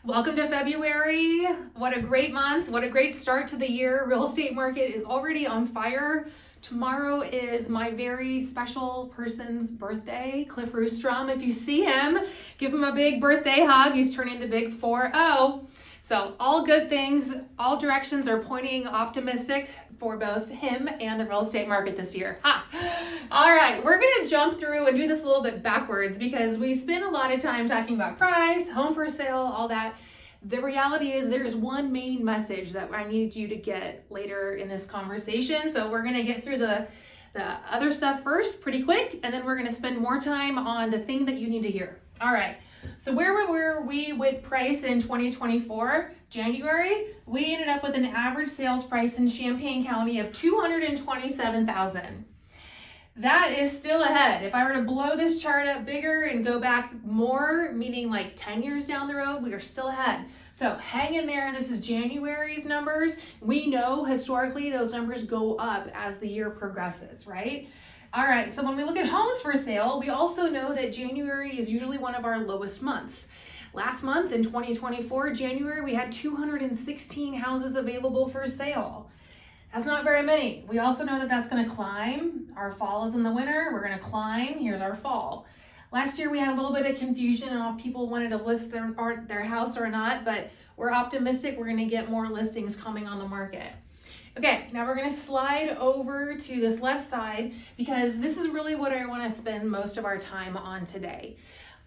Welcome to February. What a great month. What a great start to the year. Real estate market is already on fire. Tomorrow is my very special person's birthday, Cliff Roostrom. If you see him, give him a big birthday hug. He's turning the big 4-0. So all good things, all directions are pointing optimistic for both him and the real estate market this year. All right, we're gonna jump through and do this a little bit backwards because we spend a lot of time talking about price, home for sale, all that. The reality is there's one main message that I need you to get later in this conversation. So we're gonna get through the other stuff first pretty quick, and then we're gonna spend more time on the thing that you need to hear. All right. So where were we with price in 2024? January, we ended up with an average sales price in Champaign County of $227,000. That is still ahead. If I were to blow this chart up bigger and go back more, meaning like 10 years down the road, we are still ahead. So hang in there. This is January's numbers. We know historically those numbers go up as the year progresses, right? All right, so when we look at homes for sale, we also know that January is usually one of our lowest months. Last month in 2024, January, we had 216 houses available for sale. That's not very many. We also know that that's gonna climb. Our fall is in the winter, we're gonna climb. Here's our fall. Last year we had a little bit of confusion on if people wanted to list their house or not, but we're optimistic we're gonna get more listings coming on the market. Okay, now we're gonna slide over to this left side because this is really what I wanna spend most of our time on today.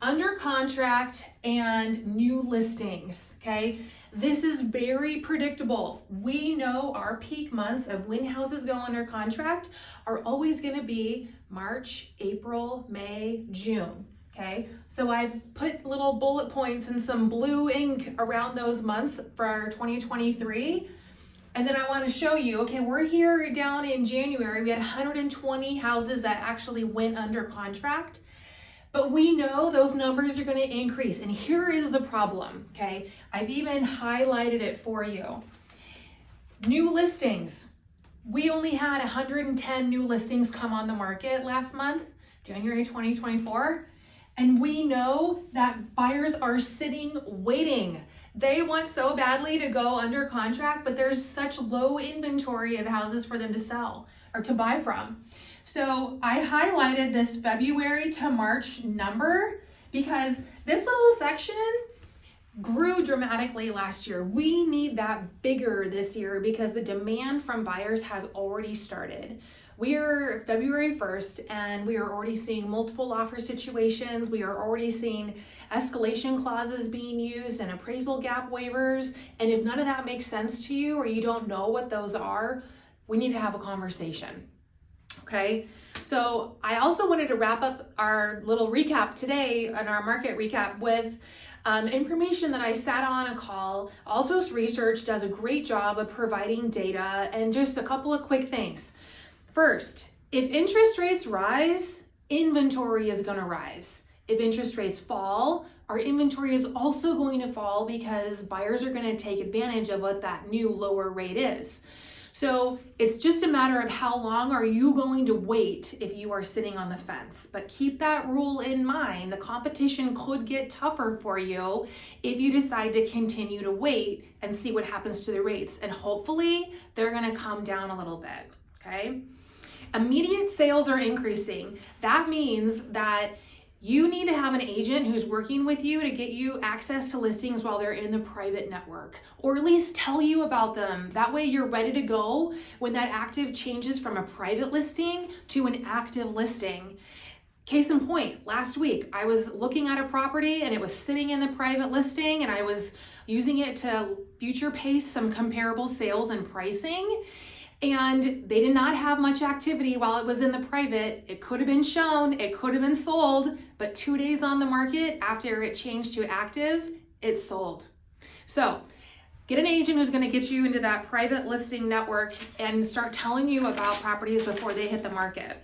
Under contract and new listings, okay? This is very predictable. We know our peak months of when houses go under contract are always gonna be March, April, May, June, okay? So I've put little bullet points and some blue ink around those months for our 2023. And then I want to show you, okay, we're here down in January. We had 120 houses that actually went under contract, but we know those numbers are going to increase. And here is the problem, okay? I've even highlighted it for you. New listings. We only had 110 new listings come on the market last month, January 2024. And we know that buyers are sitting waiting. They want so badly to go under contract, but there's such low inventory of houses for them to sell or to buy from. So I highlighted this February to March number because this little section grew dramatically last year. We need that bigger this year because the demand from buyers has already started. We are February 1st and we are already seeing multiple offer situations. We are already seeing escalation clauses being used and appraisal gap waivers. And if none of that makes sense to you or you don't know what those are, we need to have a conversation, okay? So I also wanted to wrap up our little recap today and our market recap with information that I sat on a call. Altos Research does a great job of providing data and just a couple of quick things. First, if interest rates rise, inventory is going to rise. If interest rates fall, our inventory is also going to fall because buyers are going to take advantage of what that new lower rate is. So it's just a matter of how long are you going to wait if you are sitting on the fence. But keep that rule in mind. The competition could get tougher for you if you decide to continue to wait and see what happens to the rates. And hopefully they're going to come down a little bit, okay? Immediate sales are increasing. That means that you need to have an agent who's working with you to get you access to listings while they're in the private network, or at least tell you about them. That way you're ready to go when that active changes from a private listing to an active listing. Case in point, last week I was looking at a property and it was sitting in the private listing and I was using it to future pace some comparable sales and pricing. And they did not have much activity while it was in the private. It could have been shown, it could have been sold, but 2 days on the market after it changed to active, it sold. So get an agent who's gonna get you into that private listing network and start telling you about properties before they hit the market.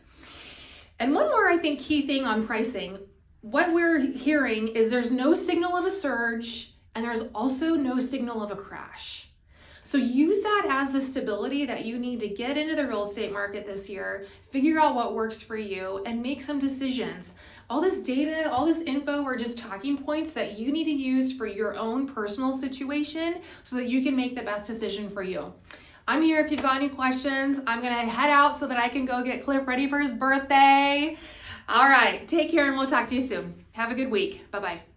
And one more, I think, key thing on pricing. What we're hearing is there's no signal of a surge and there's also no signal of a crash. So use that as the stability that you need to get into the real estate market this year, figure out what works for you, and make some decisions. all this data, all this info are just talking points that you need to use for your own personal situation so that you can make the best decision for you. I'm here if you've got any questions. I'm going to head out so that I can go get Cliff ready for his birthday. All right, take care and we'll talk to you soon. Have a good week. Bye-bye.